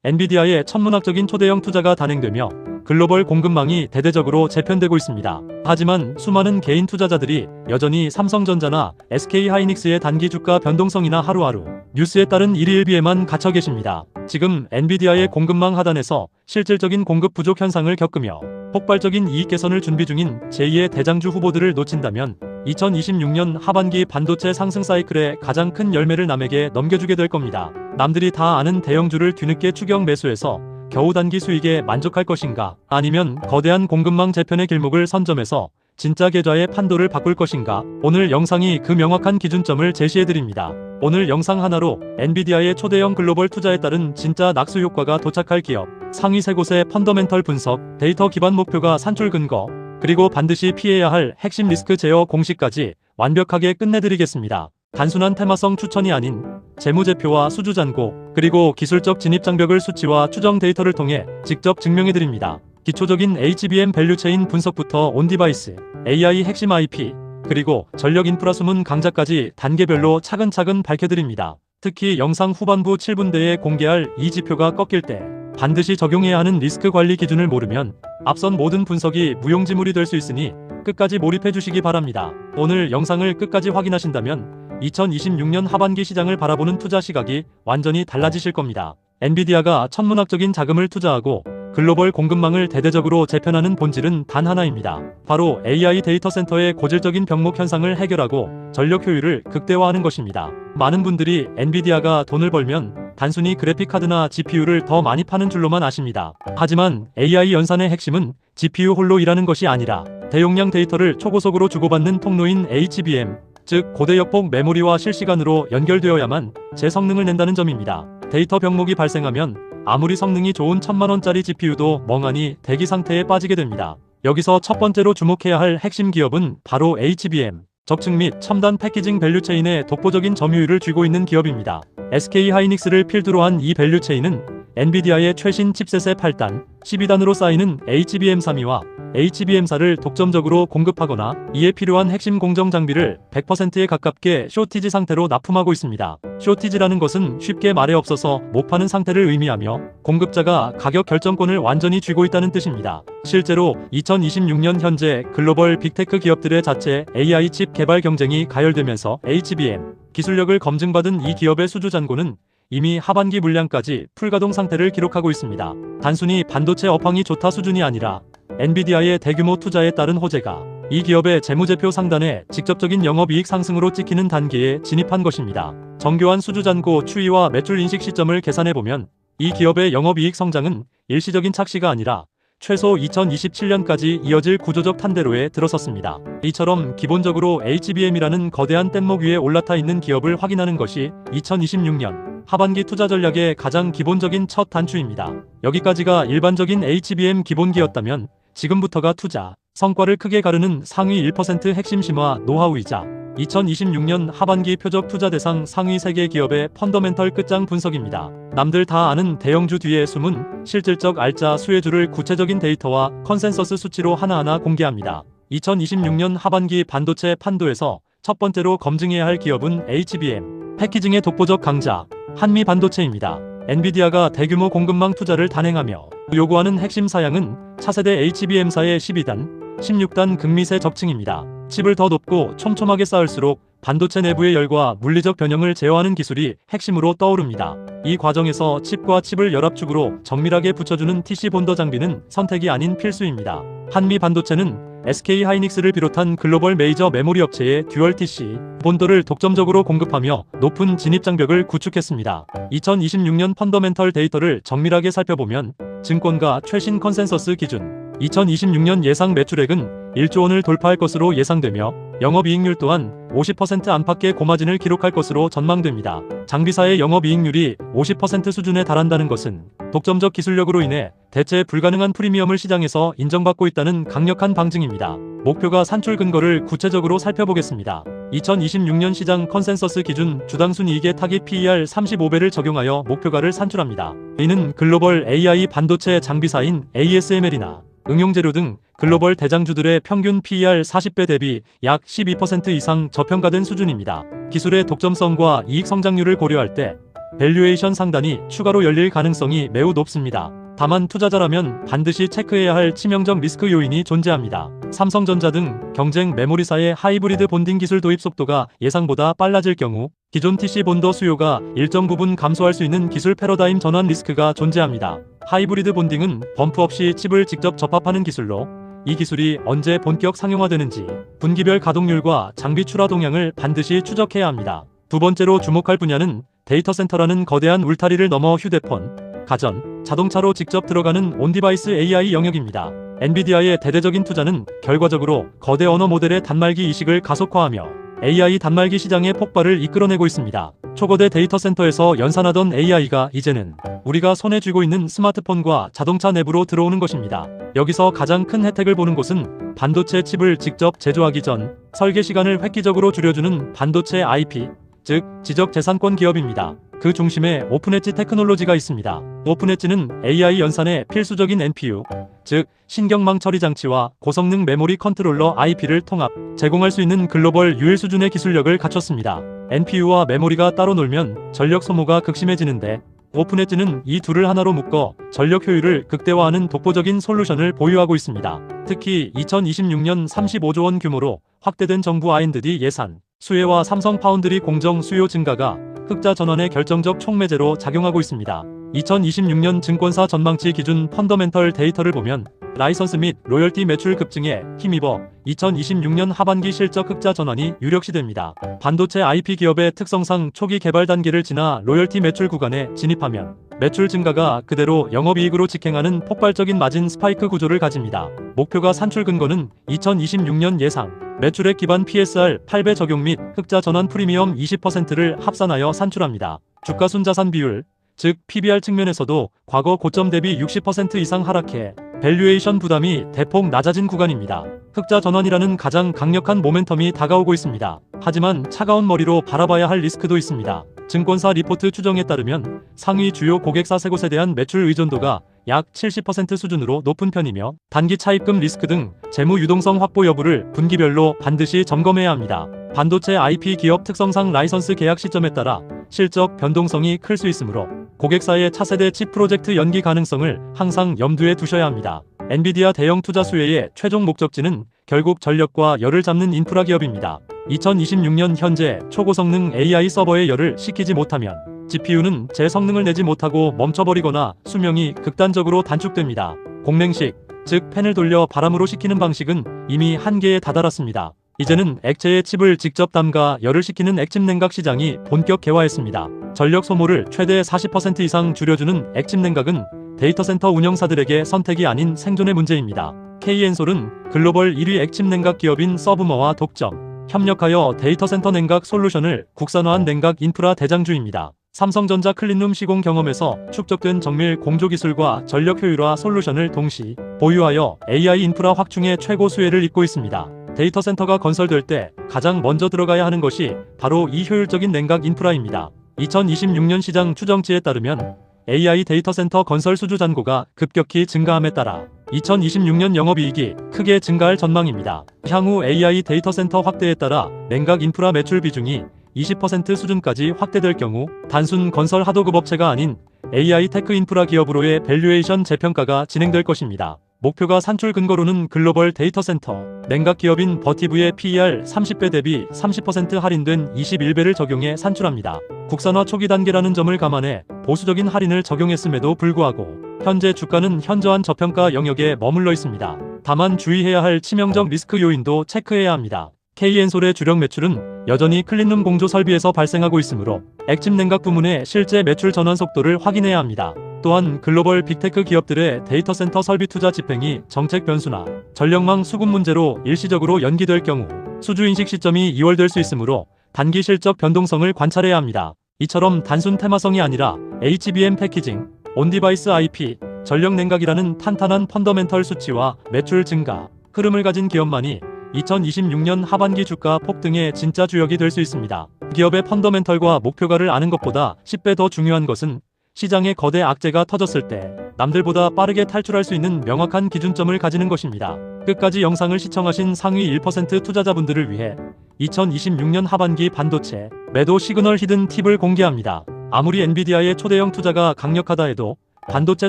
엔비디아의 천문학적인 초대형 투자가 단행되며 글로벌 공급망이 대대적으로 재편되고 있습니다. 하지만 수많은 개인 투자자들이 여전히 삼성전자나 SK하이닉스의 단기 주가 변동성이나 하루하루 뉴스에 따른 일희일비에만 갇혀 계십니다. 지금 엔비디아의 공급망 하단에서 실질적인 공급 부족 현상을 겪으며 폭발적인 이익 개선을 준비 중인 제2의 대장주 후보들을 놓친다면 2026년 하반기 반도체 상승 사이클의 가장 큰 열매를 남에게 넘겨주게 될 겁니다. 남들이 다 아는 대형주를 뒤늦게 추격 매수해서 겨우 단기 수익에 만족할 것인가, 아니면 거대한 공급망 재편의 길목을 선점해서 진짜 계좌의 판도를 바꿀 것인가. 오늘 영상이 그 명확한 기준점을 제시해드립니다. 오늘 영상 하나로 엔비디아의 초대형 글로벌 투자에 따른 진짜 낙수 효과가 도착할 기업, 상위 3곳의 펀더멘털 분석, 데이터 기반 목표가 산출 근거, 그리고 반드시 피해야 할 핵심 리스크 제어 공식까지 완벽하게 끝내드리겠습니다. 단순한 테마성 추천이 아닌 재무제표와 수주잔고, 그리고 기술적 진입장벽을 수치와 추정 데이터를 통해 직접 증명해드립니다. 기초적인 HBM 밸류체인 분석부터 온디바이스, AI 핵심 IP, 그리고 전력 인프라 숨은 강자까지 단계별로 차근차근 밝혀드립니다. 특히 영상 후반부 7분대에 공개할 이 지표가 꺾일 때 반드시 적용해야 하는 리스크 관리 기준을 모르면 앞선 모든 분석이 무용지물이 될 수 있으니 끝까지 몰입해 주시기 바랍니다. 오늘 영상을 끝까지 확인하신다면 2026년 하반기 시장을 바라보는 투자 시각이 완전히 달라지실 겁니다. 엔비디아가 천문학적인 자금을 투자하고 글로벌 공급망을 대대적으로 재편하는 본질은 단 하나입니다. 바로 AI 데이터 센터의 고질적인 병목 현상을 해결하고 전력 효율을 극대화하는 것입니다. 많은 분들이 엔비디아가 돈을 벌면 단순히 그래픽카드나 GPU를 더 많이 파는 줄로만 아십니다. 하지만 AI 연산의 핵심은 GPU 홀로 일하는 것이 아니라 대용량 데이터를 초고속으로 주고받는 통로인 HBM, 즉 고대역폭 메모리와 실시간으로 연결되어야만 제 성능을 낸다는 점입니다. 데이터 병목이 발생하면 아무리 성능이 좋은 1000만원짜리 GPU도 멍하니 대기 상태에 빠지게 됩니다. 여기서 첫 번째로 주목해야 할 핵심 기업은 바로 HBM, 적층 및 첨단 패키징 밸류체인의 독보적인 점유율을 쥐고 있는 기업입니다. SK하이닉스를 필두로 한 이 밸류체인은 엔비디아의 최신 칩셋의 8단, 12단으로 쌓이는 HBM3와 HBM4를 독점적으로 공급하거나 이에 필요한 핵심 공정 장비를 100%에 가깝게 쇼티지 상태로 납품하고 있습니다. 쇼티지라는 것은 쉽게 말해 없어서 못 파는 상태를 의미하며 공급자가 가격 결정권을 완전히 쥐고 있다는 뜻입니다. 실제로 2026년 현재 글로벌 빅테크 기업들의 자체 AI 칩 개발 경쟁이 가열되면서 HBM 기술력을 검증받은 이 기업의 수주 잔고는 이미 하반기 물량까지 풀가동 상태를 기록하고 있습니다. 단순히 반도체 업황이 좋다 수준이 아니라 엔비디아의 대규모 투자에 따른 호재가 이 기업의 재무제표 상단에 직접적인 영업이익 상승으로 찍히는 단계에 진입한 것입니다. 정교한 수주잔고 추이와 매출 인식 시점을 계산해보면 이 기업의 영업이익 성장은 일시적인 착시가 아니라 최소 2027년까지 이어질 구조적 탄대로에 들어섰습니다. 이처럼 기본적으로 HBM이라는 거대한 뗏목 위에 올라타 있는 기업을 확인하는 것이 2026년 하반기 투자 전략의 가장 기본적인 첫 단추입니다. 여기까지가 일반적인 HBM 기본기였다면 지금부터가 투자 성과를 크게 가르는 상위 1% 핵심 심화 노하우이자 2026년 하반기 표적 투자 대상 상위 3개 기업의 펀더멘털 끝장 분석입니다. 남들 다 아는 대형주 뒤에 숨은 실질적 알짜 수혜주를 구체적인 데이터와 컨센서스 수치로 하나하나 공개합니다. 2026년 하반기 반도체 판도에서 첫 번째로 검증해야 할 기업은 HBM 패키징의 독보적 강자 한미 반도체입니다. 엔비디아가 대규모 공급망 투자를 단행하며 요구하는 핵심 사양은 차세대 HBM사의 12단, 16단 극미세 적층입니다. 칩을 더 높고 촘촘하게 쌓을수록 반도체 내부의 열과 물리적 변형을 제어하는 기술이 핵심으로 떠오릅니다. 이 과정에서 칩과 칩을 연합축으로 정밀하게 붙여주는 TC 본더 장비는 선택이 아닌 필수입니다. 한미 반도체는 SK하이닉스를 비롯한 글로벌 메이저 메모리 업체의 듀얼 TC 본더를 독점적으로 공급하며 높은 진입장벽을 구축했습니다. 2026년 펀더멘털 데이터를 정밀하게 살펴보면 증권가 최신 컨센서스 기준 2026년 예상 매출액은 1조 원을 돌파할 것으로 예상되며 영업이익률 또한 50% 안팎의 고마진을 기록할 것으로 전망됩니다. 장비사의 영업이익률이 50% 수준에 달한다는 것은 독점적 기술력으로 인해 대체 불가능한 프리미엄을 시장에서 인정받고 있다는 강력한 방증입니다. 목표가 산출 근거를 구체적으로 살펴보겠습니다. 2026년 시장 컨센서스 기준 주당 순이익의 타깃 PER 35배를 적용하여 목표가를 산출합니다. 이는 글로벌 AI 반도체 장비사인 ASML이나 응용재료 등 글로벌 대장주들의 평균 PER 40배 대비 약 12% 이상 저평가된 수준입니다. 기술의 독점성과 이익 성장률을 고려할 때 밸류에이션 상단이 추가로 열릴 가능성이 매우 높습니다. 다만 투자자라면 반드시 체크해야 할 치명적 리스크 요인이 존재합니다. 삼성전자 등 경쟁 메모리사의 하이브리드 본딩 기술 도입 속도가 예상보다 빨라질 경우 기존 TC 본더 수요가 일정 부분 감소할 수 있는 기술 패러다임 전환 리스크가 존재합니다. 하이브리드 본딩은 범프 없이 칩을 직접 접합하는 기술로 이 기술이 언제 본격 상용화되는지 분기별 가동률과 장비 출하 동향을 반드시 추적해야 합니다. 두 번째로 주목할 분야는 데이터 센터라는 거대한 울타리를 넘어 휴대폰, 가전, 자동차로 직접 들어가는 온디바이스 AI 영역입니다. 엔비디아의 대대적인 투자는 결과적으로 거대 언어 모델의 단말기 이식을 가속화하며 AI 단말기 시장의 폭발을 이끌어내고 있습니다. 초거대 데이터 센터에서 연산하던 AI가 이제는 우리가 손에 쥐고 있는 스마트폰과 자동차 내부로 들어오는 것입니다. 여기서 가장 큰 혜택을 보는 곳은 반도체 칩을 직접 제조하기 전 설계 시간을 획기적으로 줄여주는 반도체 IP, 즉 지적재산권 기업입니다. 그 중심에 오픈엣지 테크놀로지가 있습니다. 오픈엣지는 AI 연산의 필수적인 NPU, 즉 신경망 처리 장치와 고성능 메모리 컨트롤러 IP를 통합, 제공할 수 있는 글로벌 유일 수준의 기술력을 갖췄습니다. NPU와 메모리가 따로 놀면 전력 소모가 극심해지는데 오픈엣지는 이 둘을 하나로 묶어 전력 효율을 극대화하는 독보적인 솔루션을 보유하고 있습니다. 특히 2026년 35조 원 규모로 확대된 정부 R&D 예산, 수혜와 삼성 파운드리 공정 수요 증가가 흑자 전환의 결정적 촉매제로 작용하고 있습니다. 2026년 증권사 전망치 기준 펀더멘털 데이터를 보면 라이선스 및 로열티 매출 급증에 힘입어 2026년 하반기 실적 흑자 전환이 유력시됩니다. 반도체 IP 기업의 특성상 초기 개발 단계를 지나 로열티 매출 구간에 진입하면 매출 증가가 그대로 영업이익으로 직행하는 폭발적인 마진 스파이크 구조를 가집니다. 목표가 산출 근거는 2026년 예상 매출액 기반 PSR 8배 적용 및 흑자 전환 프리미엄 20%를 합산하여 산출합니다. 주가 순자산 비율, 즉 PBR 측면에서도 과거 고점 대비 60% 이상 하락해 밸류에이션 부담이 대폭 낮아진 구간입니다. 흑자 전환이라는 가장 강력한 모멘텀이 다가오고 있습니다. 하지만 차가운 머리로 바라봐야 할 리스크도 있습니다. 증권사 리포트 추정에 따르면 상위 주요 고객사 세 곳에 대한 매출 의존도가 약 70% 수준으로 높은 편이며 단기 차입금 리스크 등 재무 유동성 확보 여부를 분기별로 반드시 점검해야 합니다. 반도체 IP 기업 특성상 라이선스 계약 시점에 따라 실적 변동성이 클 수 있으므로 고객사의 차세대 칩 프로젝트 연기 가능성을 항상 염두에 두셔야 합니다. 엔비디아 대형 투자 수혜의 최종 목적지는 결국 전력과 열을 잡는 인프라 기업입니다. 2026년 현재 초고성능 AI 서버의 열을 식히지 못하면 GPU는 제 성능을 내지 못하고 멈춰버리거나 수명이 극단적으로 단축됩니다. 공냉식, 즉 팬을 돌려 바람으로 식히는 방식은 이미 한계에 다다랐습니다. 이제는 액체에 칩을 직접 담가 열을 식히는 액침 냉각 시장이 본격 개화했습니다. 전력 소모를 최대 40% 이상 줄여주는 액침 냉각은 데이터 센터 운영사들에게 선택이 아닌 생존의 문제입니다. K엔솔은 글로벌 1위 액침 냉각 기업인 서브머와 독점, 협력하여 데이터 센터 냉각 솔루션을 국산화한 냉각 인프라 대장주입니다. 삼성전자 클린룸 시공 경험에서 축적된 정밀 공조 기술과 전력 효율화 솔루션을 동시 보유하여 AI 인프라 확충의 최고 수혜를 잇고 있습니다. 데이터 센터가 건설될 때 가장 먼저 들어가야 하는 것이 바로 이 효율적인 냉각 인프라입니다. 2026년 시장 추정치에 따르면 AI 데이터 센터 건설 수주 잔고가 급격히 증가함에 따라 2026년 영업이익이 크게 증가할 전망입니다. 향후 AI 데이터 센터 확대에 따라 냉각 인프라 매출 비중이 20% 수준까지 확대될 경우 단순 건설 하도급 업체가 아닌 AI 테크 인프라 기업으로의 밸류에이션 재평가가 진행될 것입니다. 목표가 산출 근거로는 글로벌 데이터 센터 냉각 기업인 버티브의 PER 30배 대비 30% 할인된 21배를 적용해 산출합니다. 국산화 초기 단계라는 점을 감안해 보수적인 할인을 적용했음에도 불구하고 현재 주가는 현저한 저평가 영역에 머물러 있습니다. 다만 주의해야 할 치명적 리스크 요인도 체크해야 합니다. K엔솔의 주력 매출은 여전히 클린룸 공조 설비에서 발생하고 있으므로 액침 냉각 부문의 실제 매출 전환 속도를 확인해야 합니다. 또한 글로벌 빅테크 기업들의 데이터 센터 설비 투자 집행이 정책 변수나 전력망 수급 문제로 일시적으로 연기될 경우 수주 인식 시점이 2월 될 수 있으므로 단기 실적 변동성을 관찰해야 합니다. 이처럼 단순 테마성이 아니라 HBM 패키징, 온디바이스 IP, 전력 냉각이라는 탄탄한 펀더멘털 수치와 매출 증가, 흐름을 가진 기업만이 2026년 하반기 주가 폭등의 진짜 주역이 될 수 있습니다. 기업의 펀더멘털과 목표가를 아는 것보다 10배 더 중요한 것은 시장의 거대 악재가 터졌을 때 남들보다 빠르게 탈출할 수 있는 명확한 기준점을 가지는 것입니다. 끝까지 영상을 시청하신 상위 1% 투자자분들을 위해 2026년 하반기 반도체 매도 시그널 히든 팁을 공개합니다. 아무리 엔비디아의 초대형 투자가 강력하다 해도 반도체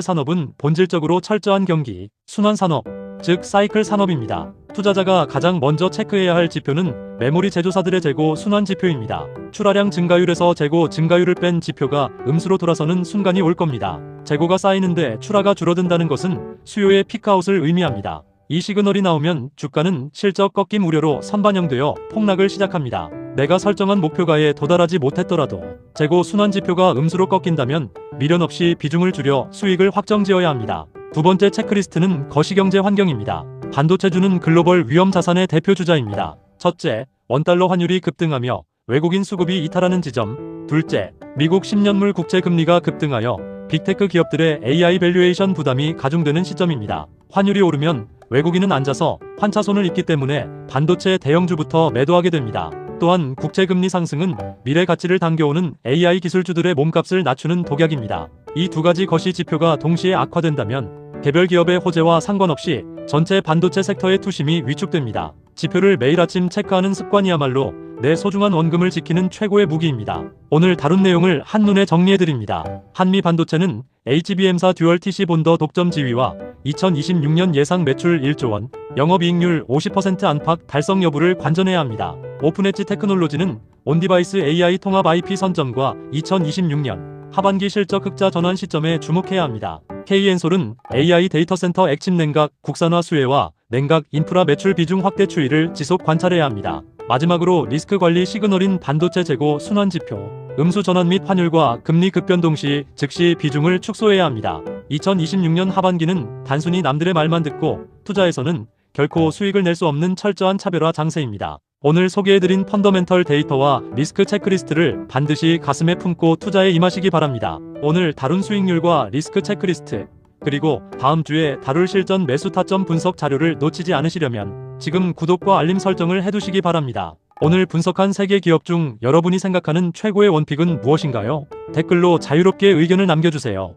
산업은 본질적으로 철저한 경기, 순환 산업, 즉 사이클 산업입니다. 투자자가 가장 먼저 체크해야 할 지표는 메모리 제조사들의 재고 순환 지표입니다. 출하량 증가율에서 재고 증가율을 뺀 지표가 음수로 돌아서는 순간이 올 겁니다. 재고가 쌓이는데 출하가 줄어든다는 것은 수요의 피크아웃을 의미합니다. 이 시그널이 나오면 주가는 실적 꺾임 우려로 선반영되어 폭락을 시작합니다. 내가 설정한 목표가에 도달하지 못했더라도 재고 순환 지표가 음수로 꺾인다면 미련 없이 비중을 줄여 수익을 확정지어야 합니다. 두 번째 체크리스트는 거시경제 환경입니다. 반도체주는 글로벌 위험 자산의 대표 주자입니다. 첫째, 원달러 환율이 급등하며 외국인 수급이 이탈하는 지점. 둘째, 미국 10년물 국채 금리가 급등하여 빅테크 기업들의 AI 밸류에이션 부담이 가중되는 시점입니다. 환율이 오르면 외국인은 앉아서 환차손을 입기 때문에 반도체 대형주부터 매도하게 됩니다. 또한 국채금리 상승은 미래 가치를 당겨오는 AI 기술주들의 몸값을 낮추는 독약입니다. 이 두 가지 거시 지표가 동시에 악화된다면 개별 기업의 호재와 상관없이 전체 반도체 섹터의 투심이 위축됩니다. 지표를 매일 아침 체크하는 습관이야말로 내 소중한 원금을 지키는 최고의 무기입니다. 오늘 다룬 내용을 한눈에 정리해드립니다. 한미 반도체는 HBM사 듀얼 TC 본더 독점 지위와 2026년 예상 매출 1조 원, 영업이익률 50% 안팎 달성 여부를 관전해야 합니다. 오픈엣지 테크놀로지는 온디바이스 AI 통합 IP 선점과 2026년 하반기 실적 흑자 전환 시점에 주목해야 합니다. KN솔은 AI 데이터 센터 액침 냉각 국산화 수혜와 냉각 인프라 매출 비중 확대 추이를 지속 관찰해야 합니다. 마지막으로 리스크 관리 시그널인 반도체 재고 순환 지표, 음수 전환 및 환율과 금리 급변동 시 즉시 비중을 축소해야 합니다. 2026년 하반기는 단순히 남들의 말만 듣고 투자에서는 결코 수익을 낼 수 없는 철저한 차별화 장세입니다. 오늘 소개해드린 펀더멘털 데이터와 리스크 체크리스트를 반드시 가슴에 품고 투자에 임하시기 바랍니다. 오늘 다룬 수익률과 리스크 체크리스트, 그리고 다음 주에 다룰 실전 매수 타점 분석 자료를 놓치지 않으시려면 지금 구독과 알림 설정을 해두시기 바랍니다. 오늘 분석한 3개 기업 중 여러분이 생각하는 최고의 원픽은 무엇인가요? 댓글로 자유롭게 의견을 남겨주세요.